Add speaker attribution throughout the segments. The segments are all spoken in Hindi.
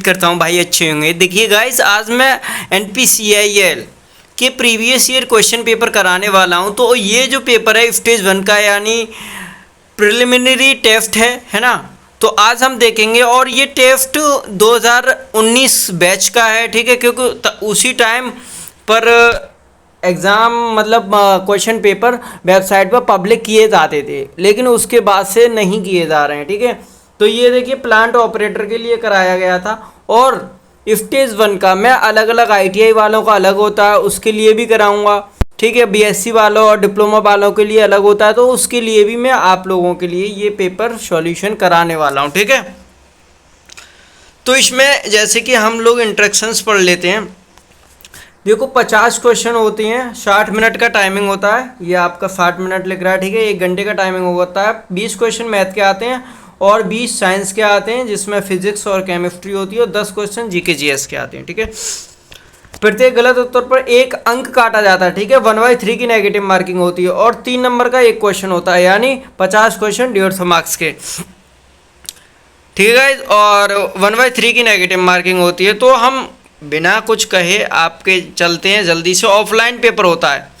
Speaker 1: करता हूँ भाई अच्छे होंगे। देखिए गाइस, आज मैं NPCIL के प्रीवियस ईयर क्वेश्चन पेपर कराने वाला हूँ। तो ये जो पेपर है स्टेज 1 का यानी प्रिलिमिनरी टेस्ट है ना। तो आज हम देखेंगे और ये टेस्ट 2019 बैच का है, ठीक है, क्योंकि उसी टाइम पर एग्ज़ाम मतलब क्वेश्चन पेपर वेबसाइट पर पब्लिक किए जाते थे, लेकिन उसके बाद से नहीं किए जा रहे हैं, ठीक है। तो ये देखिए प्लांट ऑपरेटर के लिए कराया गया था। और स्टेज 1 का मैं अलग अलग ITI वालों का अलग होता है, उसके लिए भी कराऊंगा, ठीक है। BSc वालों और डिप्लोमा वालों के लिए अलग होता है, तो उसके लिए भी मैं आप लोगों के लिए ये पेपर सॉल्यूशन कराने वाला हूँ, ठीक है। तो इसमें जैसे कि हम लोग इंस्ट्रक्शंस पढ़ लेते हैं। देखो 50 क्वेश्चन होते हैं, 60 मिनट का टाइमिंग होता है। ये आपका 60 मिनट लिख रहा है, ठीक है। 1 घंटे का टाइमिंग होता है। 20 क्वेश्चन मैथ के आते हैं और 20 साइंस के आते हैं, जिसमें फिजिक्स और केमिस्ट्री होती है, और 10 क्वेश्चन GK GS के आते हैं, ठीक है। प्रत्येक गलत उत्तर पर 1 अंक काटा जाता है, ठीक है। 1/3 की नेगेटिव मार्किंग होती है और 3 नंबर का 1 क्वेश्चन होता है, यानी 50 क्वेश्चन 150 मार्क्स के, ठीक है। और 1/3 की नेगेटिव मार्किंग होती है। तो हम बिना कुछ कहे आपके चलते हैं जल्दी से। ऑफलाइन पेपर होता है।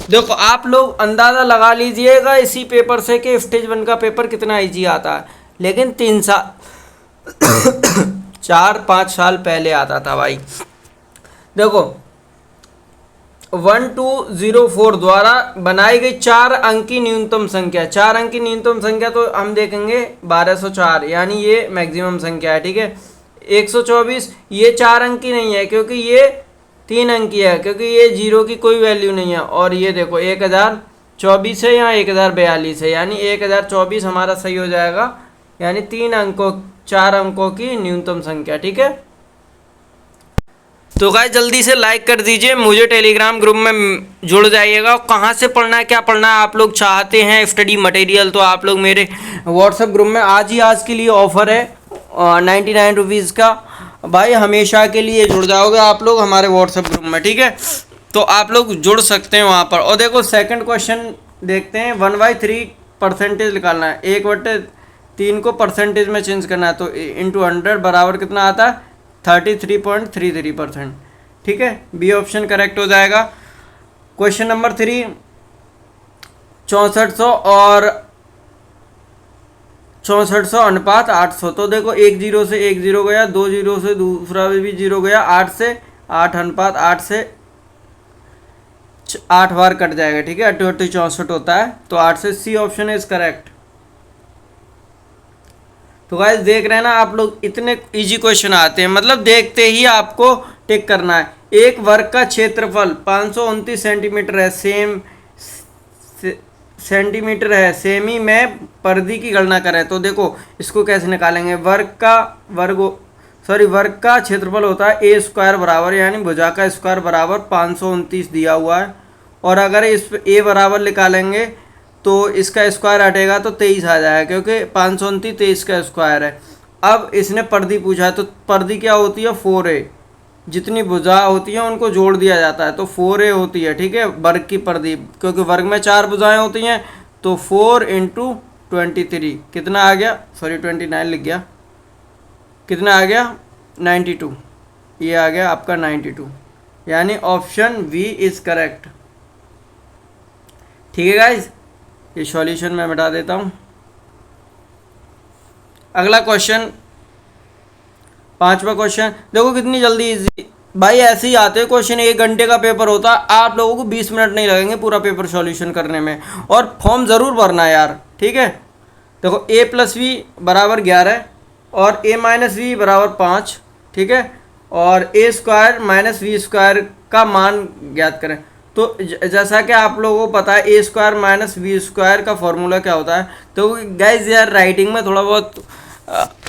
Speaker 1: देखो आप लोग अंदाज़ा लगा लीजिएगा इसी पेपर से कि स्टेज 1 का पेपर कितना इजी आता है, लेकिन 3 साल 4-5 साल पहले आता था भाई। देखो 1204 द्वारा बनाई गई 4 अंक की न्यूनतम संख्या, 4 अंक की न्यूनतम संख्या तो हम देखेंगे 1204, यानी ये मैक्सिमम संख्या है, ठीक है। 124 ये 4 अंक की नहीं है, क्योंकि ये 3 अंक की है, क्योंकि ये 0 की कोई वैल्यू नहीं है। और ये देखो 1024 है, यहाँ 1042 है, यानी 1024 हमारा सही हो जाएगा, यानी 4 अंकों की न्यूनतम संख्या, ठीक है। तो गाइस जल्दी से लाइक कर दीजिए, मुझे टेलीग्राम ग्रुप में जुड़ जाइएगा। कहाँ से पढ़ना है, क्या पढ़ना है, आप लोग चाहते हैं स्टडी मटेरियल, तो आप लोग मेरे व्हाट्सएप ग्रुप में आज के लिए ऑफ़र है 99 रुपीज़ का भाई, हमेशा के लिए जुड़ जाओगे आप लोग हमारे व्हाट्सएप ग्रुप में, ठीक है। तो आप लोग जुड़ सकते हैं वहाँ पर। और देखो सेकंड क्वेश्चन देखते हैं। 1/3 परसेंटेज निकालना है, 1/3 को परसेंटेज में चेंज करना है, तो इंटू 100 बराबर कितना आता है 33.33%, ठीक है। बी ऑप्शन करेक्ट हो जाएगा। क्वेश्चन नंबर 3 6400 और 6400 अनुपात 800। तो देखो 1 0 से 1 0 गया, 2 0 से दूसरा भी 0 गया, 8 से 8 अनुपात 8 से 8 बार कट जाएगा, ठीक है। 88 64 होता है, तो 8 से सी ऑप्शन इज करेक्ट। तो गाइस देख रहे हैं ना आप लोग, इतने इजी क्वेश्चन आते हैं, मतलब देखते ही आपको टिक करना है। एक वर्ग का क्षेत्रफल 529 सेंटीमीटर है, सेंटीमीटर है, सेमी में परिधि की गणना करें। तो देखो इसको कैसे निकालेंगे। वर्ग का क्षेत्रफल होता है A² बराबर, यानी भुजा का स्क्वायर बराबर 529 दिया हुआ है। और अगर इस A बराबर निकालेंगे तो इसका स्क्वायर हटेगा तो 23 आ जाएगा, क्योंकि 529 23 का स्क्वायर है। अब इसने परिधि पूछा है, तो परिधि क्या होती है 4A, जितनी भुजा होती है उनको जोड़ दिया जाता है, तो 4A होती है, ठीक है, वर्ग की परिधि। क्योंकि वर्ग में 4 भुजाएं होती हैं, तो 4 × 23 कितना आ गया, सॉरी 29 लिख गया, कितना आ गया 92, ये आ गया आपका 92, यानी ऑप्शन बी इज करेक्ट, ठीक है गाइज। ये सॉल्यूशन मैं मिटा देता हूँ। अगला क्वेश्चन 5वां क्वेश्चन देखो कितनी जल्दी इजी भाई, ऐसे ही आते हैं क्वेश्चन। 1 घंटे का पेपर होता है, आप लोगों को 20 मिनट नहीं लगेंगे पूरा पेपर सॉल्यूशन करने में। और फॉर्म ज़रूर भरना यार, ठीक है। देखो A + V बराबर 11 और A - V बराबर 5, ठीक है। और A² - V² का मान ज्ञात करें। तो जैसा कि आप लोगों को पता है A² - V² का फॉर्मूला क्या होता है। तो गाइज यार राइटिंग में थोड़ा बहुत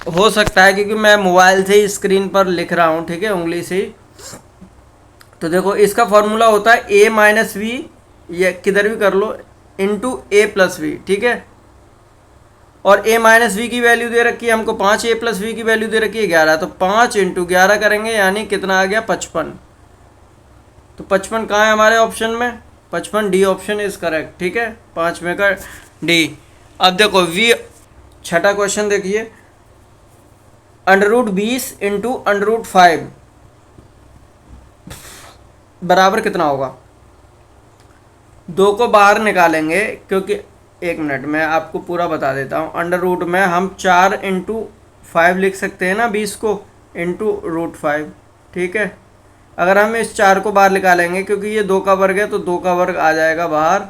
Speaker 1: हो सकता है, क्योंकि मैं मोबाइल से ही स्क्रीन पर लिख रहा हूँ, ठीक है, उंगली से ही। तो देखो इसका फॉर्मूला होता है A - V, या किधर भी कर लो, इंटू A + V, ठीक है। और A - V की वैल्यू दे रखी है हमको 5, A + V की वैल्यू दे रखी है 11, तो 5 × 11 करेंगे, यानी कितना आ गया 55। तो 55 कहाँ है हमारे ऑप्शन में, 55 डी ऑप्शन इज करेक्ट, ठीक है, 5 में का डी। अब देखो V छठा क्वेश्चन देखिए। Under root 20 into under root 5 बराबर कितना होगा। 2 को बाहर निकालेंगे क्योंकि, एक मिनट मैं आपको पूरा बता देता हूँ। अंडर रूट में हम 4 × 5 लिख सकते हैं ना, 20 को इंटू √5, ठीक है। अगर हम इस 4 को बाहर निकालेंगे क्योंकि ये 2 का वर्ग है, तो 2 का वर्ग आ जाएगा बाहर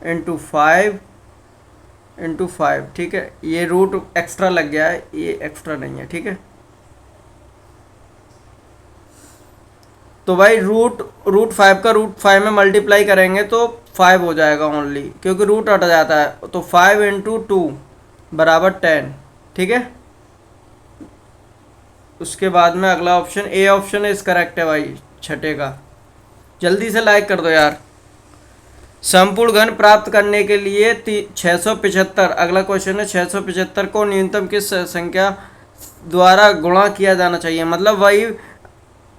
Speaker 1: इंटू 5, ठीक है। ये रूट एक्स्ट्रा लग गया है, ये एक्स्ट्रा नहीं है, ठीक है। तो भाई √5 का √5 में मल्टीप्लाई करेंगे तो 5 हो जाएगा ओनली, क्योंकि रूट हट जाता है। तो 5 × 2 बराबर 10, ठीक है। उसके बाद में अगला option, A option is correct है भाई, छठे का। जल्दी से लाइक कर दो यार। संपूर्ण घन प्राप्त करने के लिए 675, अगला क्वेश्चन है 675 को न्यूनतम किस संख्या द्वारा गुणा किया जाना चाहिए। मतलब वही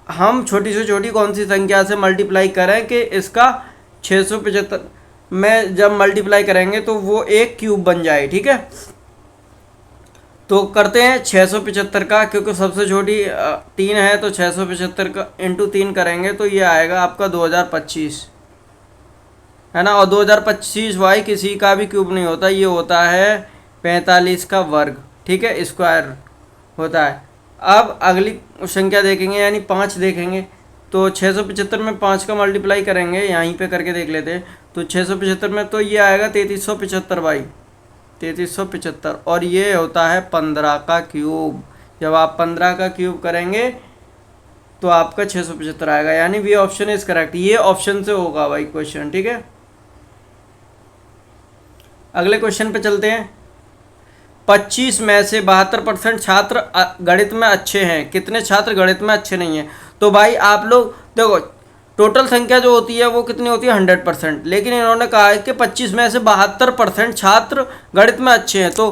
Speaker 1: हम छोटी से छोटी कौन सी संख्या से मल्टीप्लाई करें कि इसका 675 में जब मल्टीप्लाई करेंगे तो वो एक क्यूब बन जाए, ठीक है। तो करते हैं 675 का, क्योंकि सबसे छोटी 3 है, तो 675 का इंटू 3 करेंगे तो ये आएगा आपका 2025, है ना। और 2025 वाई किसी का भी क्यूब नहीं होता, ये होता है 45 का वर्ग, ठीक है, स्क्वायर होता है। अब अगली संख्या देखेंगे, यानी 5 देखेंगे। तो 675 में 5 का मल्टीप्लाई करेंगे, यहीं पे करके देख लेते हैं। तो 675 में तो ये आएगा 3375 बाई 3375, और ये होता है 15 का क्यूब। जब आप 15 का क्यूब करेंगे तो आपका 675 आएगा, यानी वी ऑप्शन इज करेक्ट। ये ऑप्शन से होगा भाई क्वेश्चन, ठीक है। अगले क्वेश्चन पे चलते हैं। 25 में से 72% छात्र गणित में अच्छे हैं, कितने छात्र गणित में अच्छे नहीं हैं। तो भाई आप लोग देखो, टोटल संख्या जो होती है वो कितनी होती है 100%, लेकिन इन्होंने कहा है कि 25 में से 72% छात्र गणित में अच्छे हैं। तो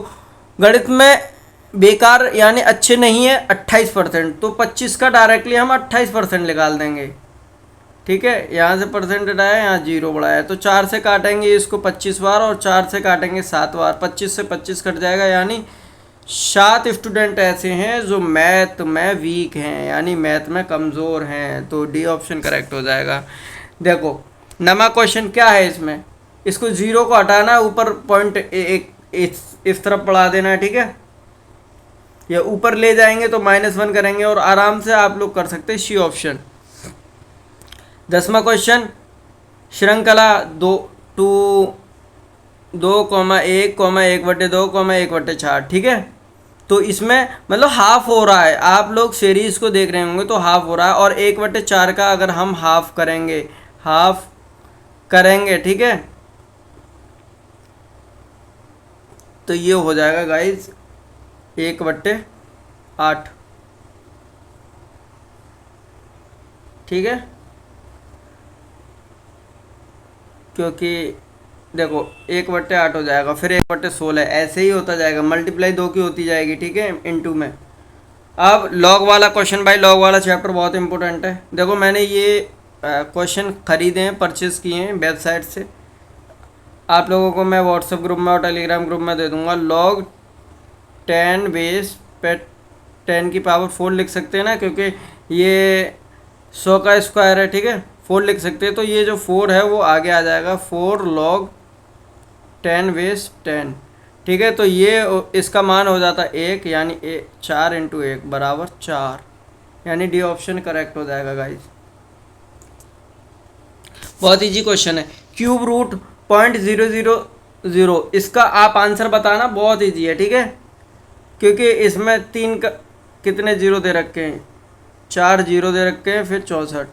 Speaker 1: गणित में बेकार यानी अच्छे नहीं है 28%, तो 25 का डायरेक्टली हम 28% निकाल देंगे, ठीक है। यहाँ से परसेंट हटाया, यहाँ 0 बढ़ाया, तो 4 से काटेंगे इसको 25 बार और 4 से काटेंगे 7 बार, 25 से 25 कट जाएगा, यानी 7 स्टूडेंट ऐसे हैं जो मैथ में वीक हैं, यानी मैथ में कमज़ोर हैं। तो डी ऑप्शन करेक्ट हो जाएगा। देखो नमा क्वेश्चन क्या है, इसमें इसको 0 को हटाना है, ऊपर पॉइंट एक इस तरफ बढ़ा देना है, ठीक है। या ऊपर ले जाएंगे तो -1 करेंगे, और आराम से आप लोग कर सकते हैं सी ऑप्शन। 10वां क्वेश्चन, श्रृंखला 2,1,1/2,1/4, ठीक है। तो इसमें मतलब हाफ हो रहा है, आप लोग सीरीज को देख रहे होंगे तो हाफ हो रहा है, और 1/4 का अगर हम हाफ करेंगे, ठीक है, तो ये हो जाएगा गाइज 1/8, ठीक है। क्योंकि देखो 1/8 हो जाएगा, फिर 1/16, ऐसे ही होता जाएगा, मल्टीप्लाई 2 की होती जाएगी, ठीक है, इनटू में। अब लॉग वाला क्वेश्चन, भाई लॉग वाला चैप्टर बहुत इंपॉर्टेंट है। देखो मैंने ये क्वेश्चन खरीदे हैं, परचेज़ किए हैं वेबसाइट से, आप लोगों को मैं व्हाट्सएप ग्रुप में और टेलीग्राम ग्रुप में दे दूंगा। log 10 बेस पे 10 की पावर 4 लिख सकते हैं ना, क्योंकि ये 100 का स्क्वायर है, ठीक है, 4 लिख सकते हैं। तो ये जो 4 है वो आगे आ जाएगा 4 log 10 बेस 10, ठीक है। तो ये इसका मान हो जाता है 1, यानी 4 × 1 बराबर 4, यानी डी ऑप्शन करेक्ट हो जाएगा गाइज। बहुत इजी क्वेश्चन है। क्यूब रूट 0.000, इसका आप आंसर बताना, बहुत इजी है, ठीक है। क्योंकि इसमें 3 का कितने 0 दे रखे हैं, 4 0 दे रखे हैं, फिर 64।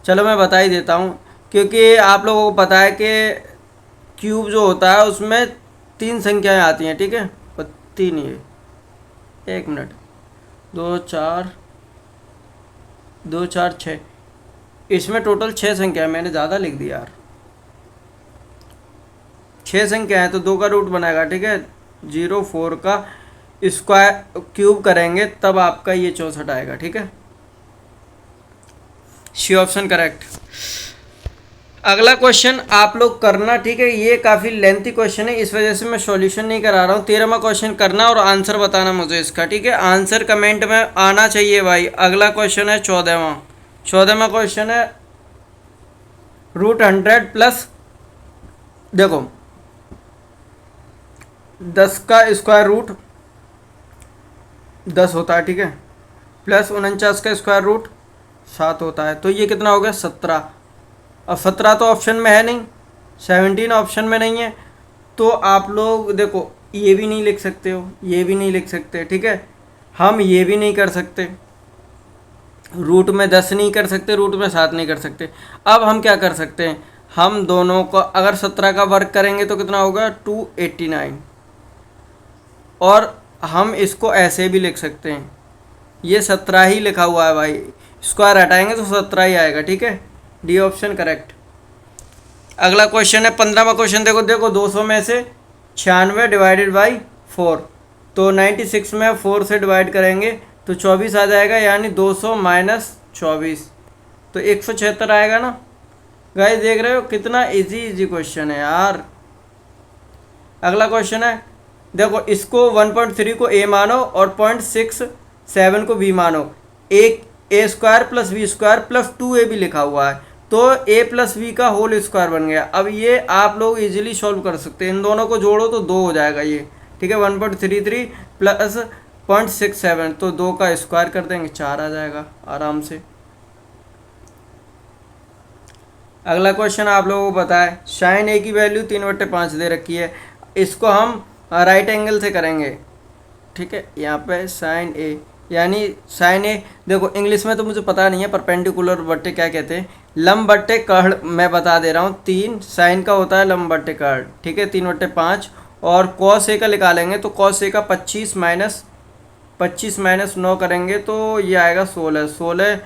Speaker 1: चलो मैं बता ही देता हूँ, क्योंकि आप लोगों को पता है कि क्यूब जो होता है उसमें 3 संख्याएं आती हैं, ठीक है, और 3 ये, एक मिनट, 2 4 6, इसमें टोटल 6 संख्या है, मैंने ज़्यादा लिख दिया यार, 6 संख्या है, तो 2 का रूट बनाएगा, ठीक है। 04 का स्क्वायर क्यूब करेंगे तब आपका ये 64 आएगा, ठीक है। C option correct. अगला क्वेश्चन आप लोग करना, ठीक है। ये काफ़ी लेंथी क्वेश्चन है, इस वजह से मैं सॉल्यूशन नहीं करा रहा हूँ। 13वां क्वेश्चन करना और आंसर बताना मुझे इसका, ठीक है। आंसर कमेंट में आना चाहिए भाई। अगला क्वेश्चन है 14वां क्वेश्चन है √100 प्लस, देखो 10 का स्क्वायर रूट 10 होता है, ठीक है, प्लस 49 का स्क्वायर रूट 7 होता है, तो ये कितना हो गया 17। अब 17 तो ऑप्शन में है नहीं, 17 ऑप्शन में नहीं है, तो आप लोग देखो ये भी नहीं लिख सकते हो, ये भी नहीं लिख सकते, ठीक है। हम ये भी नहीं कर सकते, रूट में 10 नहीं कर सकते, रूट में 7 नहीं कर सकते। अब हम क्या कर सकते हैं, हम दोनों को अगर 17 का वर्क करेंगे तो कितना होगा 289, और हम इसको ऐसे भी लिख सकते हैं, ये 17 ही लिखा हुआ है भाई, स्क्वायर हटाएंगे तो 17 ही आएगा, ठीक है। D option correct. अगला क्वेश्चन है 15वां क्वेश्चन, देखो 200 में से 96 डिवाइडेड बाई 4, तो 96 में 4 से डिवाइड करेंगे तो 24 आ जाएगा, यानी 200 माइनस 24 तो 176 आएगा ना। गाइस देख रहे हो कितना इजी क्वेश्चन है यार। अगला क्वेश्चन है, देखो इसको 1.3 को ए मानो और 0.67 को बी मानो, एक a square plus B square plus 2a भी लिखा हुआ है, तो a प्लस बी का होल स्क्वायर बन गया। अब ये आप लोग इजीली सॉल्व कर सकते हैं, इन दोनों को जोड़ो तो 2 हो जाएगा ये, ठीक है। 1.33 प्लस 0.67 तो 2 का स्क्वायर कर देंगे 4 आ जाएगा आराम से। अगला क्वेश्चन आप लोगों को पता है, साइन ए की वैल्यू 3/5 दे रखी है, इसको हम राइट एंगल से करेंगे, ठीक है। यहाँ पे साइन ए यानी साइन ए, देखो इंग्लिश में तो मुझे पता नहीं है, परपेंडिकुलर बट्टे क्या कहते हैं, लंब बट्टे कर्ण मैं बता दे रहा हूँ, 3 साइन का होता है लंब बट्टे कर्ण, ठीक है, 3/5। और कॉस ए का निकालेंगे तो कॉस ए का 25 माइनस 9 करेंगे तो ये आएगा 16।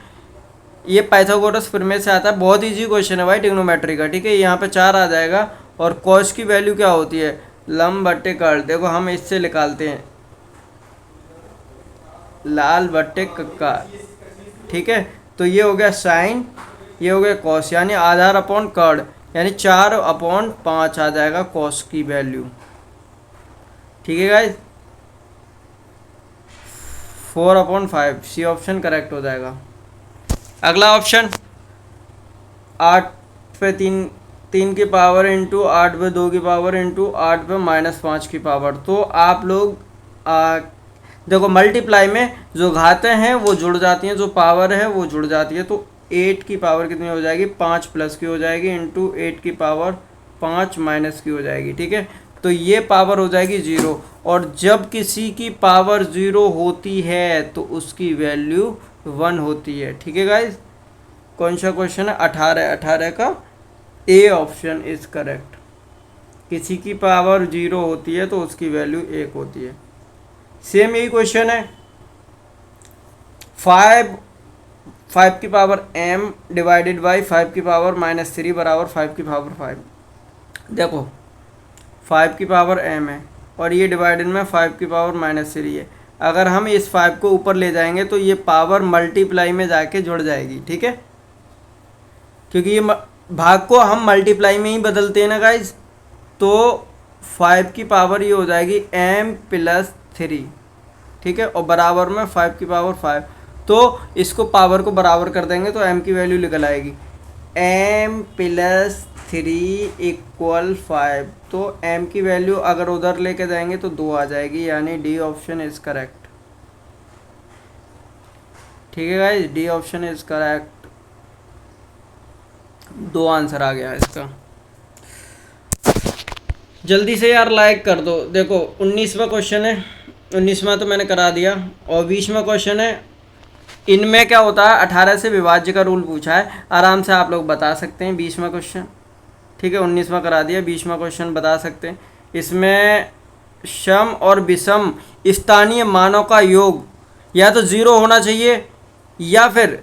Speaker 1: ये पाइथागोरस प्रमेय से आता है, बहुत ईजी क्वेश्चन है भाई ट्रिग्नोमेट्री का, ठीक है। यहाँ पे 4 आ जाएगा, और कॉस की वैल्यू क्या होती है लंब बट्टे कर्ण, देखो हम इससे निकालते हैं लाल बट्टे कक्का, ठीक है। तो ये हो गया साइन, ये हो गया कॉस, यानी आधार अपॉन कर्ण, यानी 4/5 आ जाएगा कॉस की वैल्यू, ठीक है गाइस। 4/5 सी ऑप्शन करेक्ट हो जाएगा। अगला ऑप्शन 8 पे 3 की पावर इंटू 8 पे 2 की पावर इंटू 8 पे -5 की पावर, तो आप लोग देखो मल्टीप्लाई में जो घातें हैं वो जुड़ जाती हैं, जो पावर है वो जुड़ जाती है, तो 8 की पावर कितनी हो जाएगी 5 प्लस की हो जाएगी, इंटू 8 की पावर 5 माइनस की हो जाएगी, ठीक है। तो ये पावर हो जाएगी 0, और जब किसी की पावर 0 होती है तो उसकी वैल्यू 1 होती है, ठीक है गाइज। कौन सा क्वेश्चन है 18 का ए ऑप्शन इज करेक्ट। किसी की पावर 0 होती है तो उसकी वैल्यू 1 होती है। सेम यही क्वेश्चन है 5 की पावर m डिवाइडेड बाई 5 की पावर -3 बराबर 5 की पावर 5। देखो 5 की पावर m है और ये डिवाइडेड में 5 की पावर -3 है, अगर हम इस 5 को ऊपर ले जाएंगे तो ये पावर मल्टीप्लाई में जाके जुड़ जाएगी, ठीक है, क्योंकि ये भाग को हम मल्टीप्लाई में ही बदलते हैं ना गाइज। तो 5 की पावर ये हो जाएगी m + 3, ठीक है, और बराबर में 5 की पावर 5, तो इसको पावर को बराबर कर देंगे तो m की वैल्यू निकल आएगी m + 3 = 5, तो m की वैल्यू अगर उधर लेके जाएंगे तो 2 आ जाएगी, यानी डी ऑप्शन इज करेक्ट, ठीक है guys, D option is correct. 2 answer आ गया इसका। जल्दी से यार लाइक कर दो। देखो 19वां क्वेश्चन है, 19वां तो मैंने करा दिया, और 20वां क्वेश्चन है, इनमें क्या होता है 18 से विभाज्य का रूल पूछा है, आराम से आप लोग बता सकते हैं 20वां क्वेश्चन, ठीक है। 19वां करा दिया, 20वां क्वेश्चन बता सकते हैं। इसमें सम और विषम स्थानीय मानों का योग या तो 0 होना चाहिए या फिर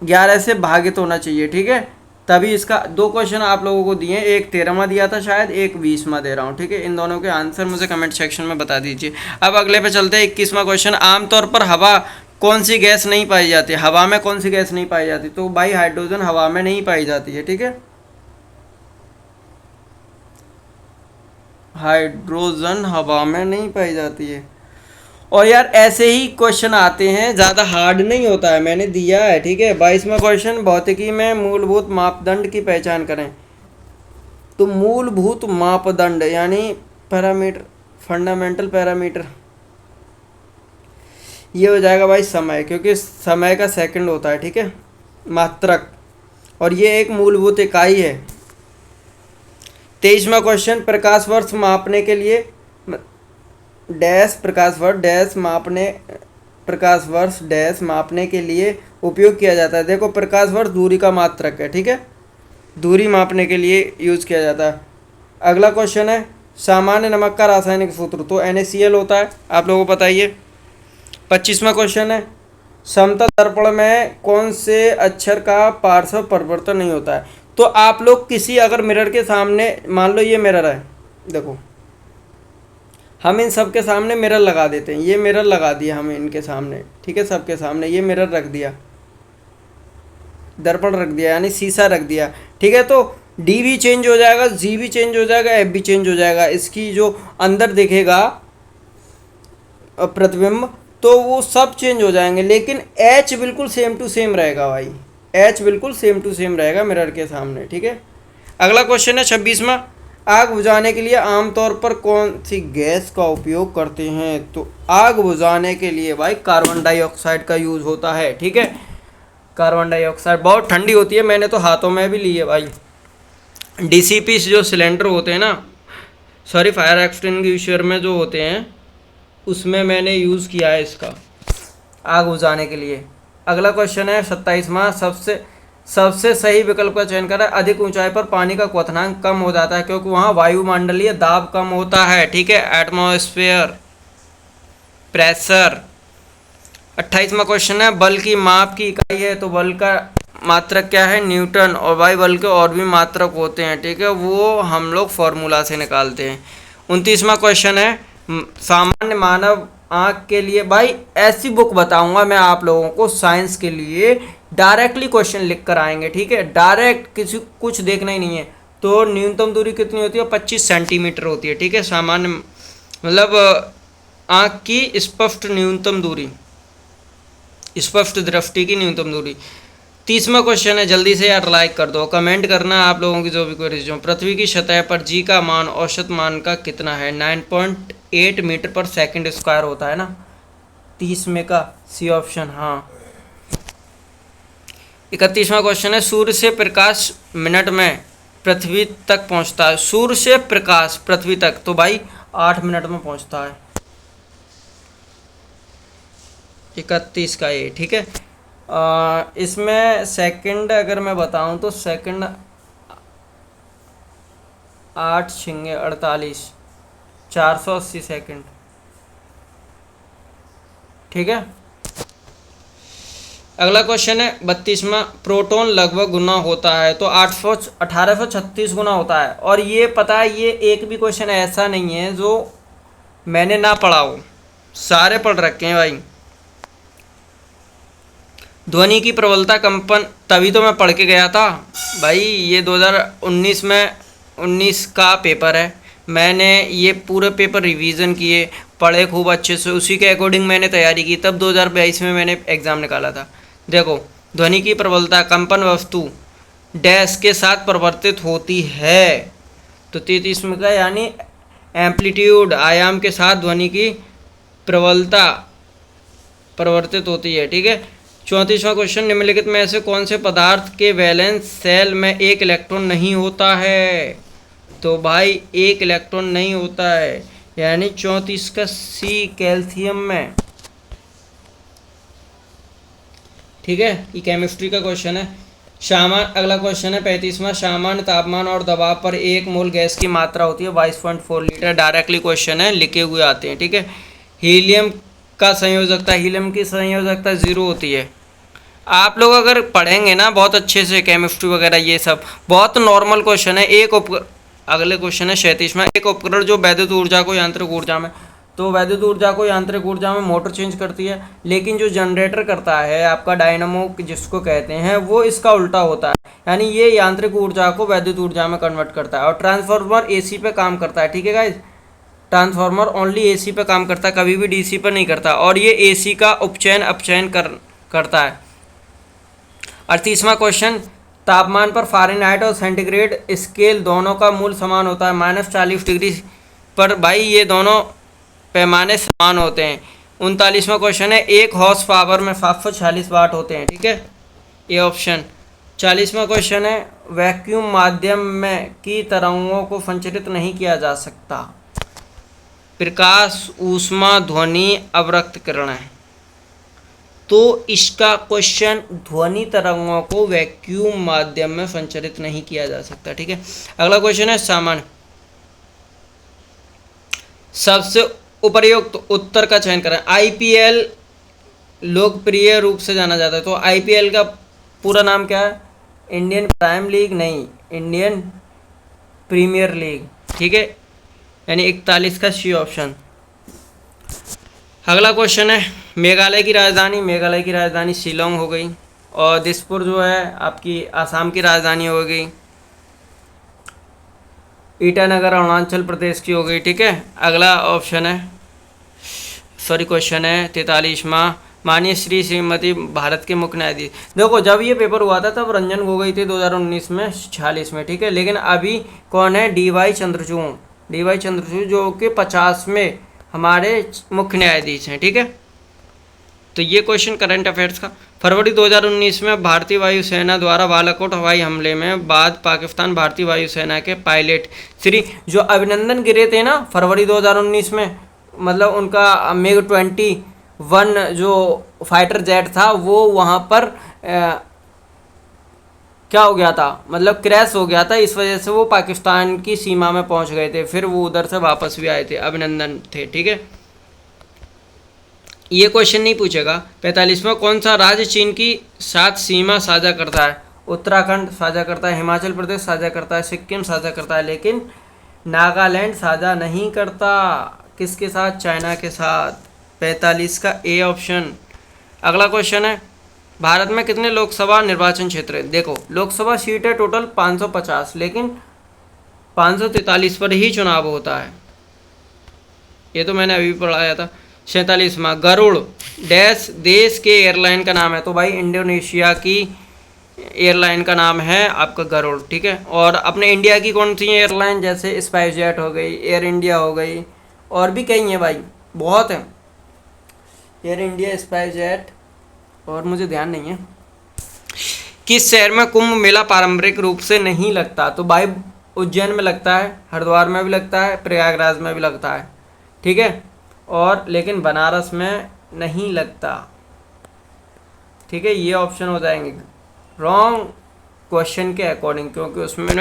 Speaker 1: 11 से भागित होना चाहिए, ठीक है, तभी इसका 2 क्वेश्चन आप लोगों को दिए, एक 13वां दिया था शायद, एक 20वां दे रहा हूँ, ठीक है। इन दोनों के आंसर मुझे कमेंट सेक्शन में बता दीजिए। अब अगले पे चलते हैं 21वां क्वेश्चन। आमतौर पर हवा कौन सी गैस नहीं पाई जाती? हवा में कौन सी गैस नहीं पाई जाती? तो भाई हाइड्रोजन हवा में नहीं पाई जाती है, ठीक है। हाइड्रोजन हवा में नहीं पाई जाती है। और यार ऐसे ही क्वेश्चन आते हैं, ज़्यादा हार्ड नहीं होता है, मैंने दिया है, ठीक है। 22वां क्वेश्चन, भौतिकी में मूलभूत मापदंड की पहचान करें। तो मूलभूत मापदंड यानी पैरामीटर, फंडामेंटल पैरामीटर, ये हो जाएगा भाई समय, क्योंकि समय का सेकंड होता है, ठीक है, मात्रक, और ये एक मूलभूत इकाई है। 23वां क्वेश्चन, प्रकाश वर्ष मापने के लिए डैश प्रकाश वर्ष डैश मापने प्रकाश वर्ष डैश मापने के लिए उपयोग किया जाता है। देखो प्रकाश वर्ष दूरी का मात्रक है, ठीक है, दूरी मापने के लिए यूज किया जाता है। अगला क्वेश्चन है, सामान्य नमक का रासायनिक सूत्र, तो NaCl होता है, आप लोगों को पता ही है। 25वां क्वेश्चन है, समतल दर्पण में कौन से अक्षर का पार्श्व परिवर्तन नहीं होता है। तो आप लोग किसी अगर मिरर के सामने, मान लो ये मिरर है, देखो हम इन सब के सामने मिरर लगा देते हैं, ये मिरर लगा दिया हमें इनके सामने, ठीक है, सबके सामने ये मिरर रख दिया, दर्पण रख दिया, यानी शीशा रख दिया, ठीक है। तो डी भी चेंज हो जाएगा, जी भी चेंज हो जाएगा, एफ भी चेंज हो जाएगा, इसकी जो अंदर दिखेगा प्रतिबिंब, तो वो सब चेंज हो जाएंगे, लेकिन एच बिल्कुल सेम टू सेम रहेगा भाई, एच बिल्कुल सेम टू सेम रहेगा मिरर के सामने, ठीक है। अगला क्वेश्चन है 26वां, आग बुझाने के लिए आमतौर पर कौन सी गैस का उपयोग करते हैं। तो आग बुझाने के लिए भाई कार्बन डाइऑक्साइड का यूज़ होता है, ठीक है। कार्बन डाइऑक्साइड बहुत ठंडी होती है, मैंने तो हाथों में भी ली है भाई। DCP जो सिलेंडर होते हैं ना, सॉरी फायर एक्सटिंग्विशर में जो होते हैं, उसमें मैंने यूज़ किया है इसका आग बुझाने के लिए। अगला क्वेश्चन है 27वां, सबसे सही विकल्प का चयन करें। अधिक ऊंचाई पर पानी का क्वथनांक कम हो जाता है क्योंकि वहाँ वायुमंडलीय दाब कम होता है, ठीक है, एटमॉस्फेयर प्रेशर। 28वां क्वेश्चन है, बल की माप की इकाई है, तो बल का मात्रक क्या है? न्यूटन। और भाई बल के और भी मात्रक होते हैं, ठीक है, वो हम लोग फॉर्मूला से निकालते हैं। 29वां क्वेश्चन है, सामान्य मानव आँख के लिए, भाई ऐसी बुक बताऊंगा मैं आप लोगों को साइंस के लिए, डायरेक्टली क्वेश्चन लिख कर आएंगे, ठीक है, डायरेक्ट किसी कुछ देखना ही नहीं है। तो न्यूनतम दूरी कितनी होती है? 25 सेंटीमीटर होती है, ठीक है, सामान्य मतलब आँख की स्पष्ट न्यूनतम दूरी, स्पष्ट दृष्टि की न्यूनतम दूरी। 30वां क्वेश्चन है, जल्दी से यार लाइक कर दो, कमेंट करना आप लोगों की जो भी क्वेरीज हो। पृथ्वी की सतह पर जी का मान औसत मान का कितना है? 9.8 मीटर पर सेकंड स्क्वायर होता है ना। 30 में का सी ऑप्शन, हाँ। 31वां क्वेश्चन है, सूर्य से प्रकाश मिनट में पृथ्वी तक पहुंचता है। सूर्य से प्रकाश पृथ्वी तक, तो भाई 8 मिनट में पहुंचता है। 31 का ये, ठीक है। इसमें सेकंड अगर मैं बताऊं तो सेकंड 8 छिंगे 48, 480 सेकंड, ठीक है। अगला क्वेश्चन है 32वां, प्रोटॉन लगभग गुना होता है, तो 1836 गुना होता है। और ये पता है, ये एक भी क्वेश्चन ऐसा नहीं है जो मैंने ना पढ़ा हो, सारे पढ़ रखे हैं भाई। ध्वनि की प्रबलता कंपन, तभी तो मैं पढ़ के गया था भाई, ये 2019 में 19 का पेपर है, मैंने ये पूरे पेपर रिवीजन किए, पढ़े खूब अच्छे से, उसी के अकॉर्डिंग मैंने तैयारी की, तब 2022 में मैंने एग्ज़ाम निकाला था। देखो, ध्वनि की प्रबलता कंपन वस्तु डैश के साथ परिवर्तित होती है, तो 33 में का यानी एम्पलीट्यूड आयाम के साथ ध्वनि की प्रबलता परिवर्तित होती है, ठीक है। 34वां क्वेश्चन, निम्नलिखित में से कौन से पदार्थ के वैलेंस शेल में एक इलेक्ट्रॉन नहीं होता है? तो भाई एक इलेक्ट्रॉन नहीं होता है, यानी 34 का सी, कैल्शियम में, ठीक है। ये केमिस्ट्री का क्वेश्चन है। अगला क्वेश्चन है 35वां, सामान्य तापमान और दबाव पर 1 मोल गैस की मात्रा होती है 22.4 लीटर। डायरेक्टली क्वेश्चन है, लिखे हुए आते हैं, ठीक है। हीलियम का संयोजकता, हीलियम की संयोजकता 0 होती है। आप लोग अगर पढ़ेंगे ना बहुत अच्छे से केमिस्ट्री वगैरह, ये सब बहुत नॉर्मल क्वेश्चन है। अगले क्वेश्चन है 37वां, एक उपकरण जो वैद्युत ऊर्जा को यांत्रिक ऊर्जा में तो वैद्युत ऊर्जा को यांत्रिक ऊर्जा में मोटर चेंज करती है, लेकिन जो जनरेटर करता है आपका डायनामो जिसको कहते हैं वो इसका उल्टा होता है, यानी ये यांत्रिक ऊर्जा को वैद्युत ऊर्जा में कन्वर्ट करता है। और ट्रांसफार्मर एसी पे काम करता है, ठीक है गाइस, ट्रांसफार्मर ओनली एसी पे काम करता है, कभी भी डीसी पर नहीं करता, और ये एसी का उपचयन अपचयन करता है। 38वां क्वेश्चन, तापमान पर फ़ारेनहाइट और सेंटीग्रेड स्केल दोनों का मूल समान होता है -40 डिग्री पर। भाई ये दोनों पैमाने समान होते हैं। 39वां क्वेश्चन है, 1 हॉर्स पावर में 740 वाट होते हैं, ठीक है, ये ऑप्शन। 40वां क्वेश्चन है, वैक्यूम माध्यम में की तरंगों को संचरित नहीं किया जा सकता। प्रकाश, ऊष्मा, ध्वनि, अवरक्त किरण है। तो इसका क्वेश्चन, ध्वनि तरंगों को वैक्यूम माध्यम में संचरित नहीं किया जा सकता, ठीक है। अगला क्वेश्चन है, सामान्य सबसे उपर्युक्त उत्तर का चयन करें। आईपीएल लोकप्रिय रूप से जाना जाता है, तो आईपीएल का पूरा नाम क्या है? इंडियन प्राइम लीग नहीं, इंडियन प्रीमियर लीग, ठीक है, यानी 41 का सी ऑप्शन। अगला क्वेश्चन है, मेघालय की राजधानी, मेघालय की राजधानी शिलोंग हो गई, और दिसपुर जो है आपकी आसाम की राजधानी हो गई, ईटानगर अरुणाचल प्रदेश की हो गई, ठीक है। अगला ऑप्शन है, सॉरी क्वेश्चन है 43वां, माननीय श्री श्रीमती भारत के मुख्य न्यायाधीश। देखो जब ये पेपर हुआ था तब रंजन गोगोई थे 2019 में 46 में, ठीक है, लेकिन अभी कौन है? डीवाई चंद्रचूड़, डीवाई चंद्रचूड़ जो कि 50वें हमारे मुख्य न्यायाधीश हैं, ठीक है। तो ये क्वेश्चन करंट अफेयर्स का। फरवरी 2019 में भारतीय वायुसेना द्वारा बालाकोट हवाई हमले में बाद पाकिस्तान भारतीय वायुसेना के पायलट श्री जो अभिनंदन गिरे थे ना फरवरी 2019 में, मतलब उनका MiG-21 जो फाइटर जेट था वो वहाँ पर क्या हो गया था, मतलब क्रैश हो गया था, इस वजह से वो पाकिस्तान की सीमा में पहुँच गए थे, फिर वो उधर से वापस भी आए थे, अभिनंदन थे, ठीक है। ये क्वेश्चन नहीं पूछेगा। 45वां, कौन सा राज्य चीन की साथ सीमा साझा करता है? उत्तराखंड साझा करता है, हिमाचल प्रदेश साझा करता है, सिक्किम साझा करता है, लेकिन नागालैंड साझा नहीं करता। किसके साथ? चाइना के साथ। 45 का ए ऑप्शन। अगला क्वेश्चन है, भारत में कितने लोकसभा निर्वाचन क्षेत्र है? देखो लोकसभा सीट है टोटल 550, लेकिन 543 पर ही चुनाव होता है, ये तो मैंने अभी पढ़ाया था। 47वां, गरुड़ डैश देश के एयरलाइन का नाम है? तो भाई इंडोनेशिया की एयरलाइन का नाम है आपका गरुड़, ठीक है। और अपने इंडिया की कौन सी एयरलाइन? जैसे स्पाइस जेट हो गई, एयर इंडिया हो गई, और भी कई हैं भाई, बहुत हैं, एयर इंडिया, स्पाइस जेट, और मुझे ध्यान नहीं है। किस शहर में कुंभ मेला पारंपरिक रूप से नहीं लगता? तो भाई उज्जैन में लगता है, हरिद्वार में भी लगता है, प्रयागराज में भी लगता है, ठीक है, और लेकिन बनारस में नहीं लगता, ठीक है। ये ऑप्शन हो जाएंगे रॉन्ग क्वेश्चन के अकॉर्डिंग, क्योंकि उसमें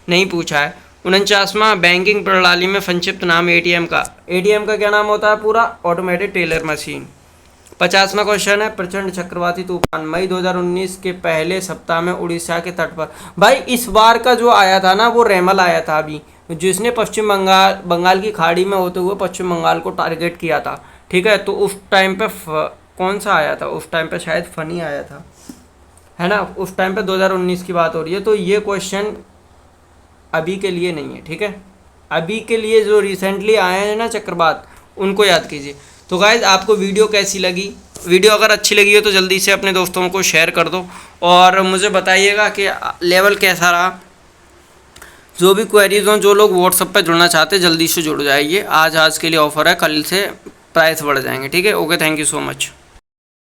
Speaker 1: नहीं पूछा है। 49वां, बैंकिंग प्रणाली में संक्षिप्त नाम एटीएम का? एटीएम का क्या नाम होता है पूरा? Automated teller machine. 50वां क्वेश्चन है, प्रचंड चक्रवाती तूफान मई 2019 के पहले सप्ताह में उड़ीसा के तट पर। भाई इस बार का जो आया था ना वो रेमल आया था अभी, जिसने पश्चिम बंगाल की खाड़ी में होते हुए पश्चिम बंगाल को टारगेट किया था, ठीक है। तो उस टाइम पे कौन सा आया था? उस टाइम पे शायद फनी आया था, है ना, उस टाइम पे 2019 की बात हो रही है। तो ये क्वेश्चन अभी के लिए नहीं है, ठीक है। अभी के लिए जो रिसेंटली आए हैं ना चक्रवात, उनको याद कीजिए। तो गाइज आपको वीडियो कैसी लगी? वीडियो अगर अच्छी लगी हो तो जल्दी से अपने दोस्तों को शेयर कर दो, और मुझे बताइएगा कि लेवल कैसा रहा। जो भी क्वेरीज हों, जो लोग व्हाट्सएप पर जुड़ना चाहते हैं जल्दी से जुड़ जाइए। आज के लिए ऑफर है, कल से प्राइस बढ़ जाएंगे, ठीक है। Okay, thank you so much.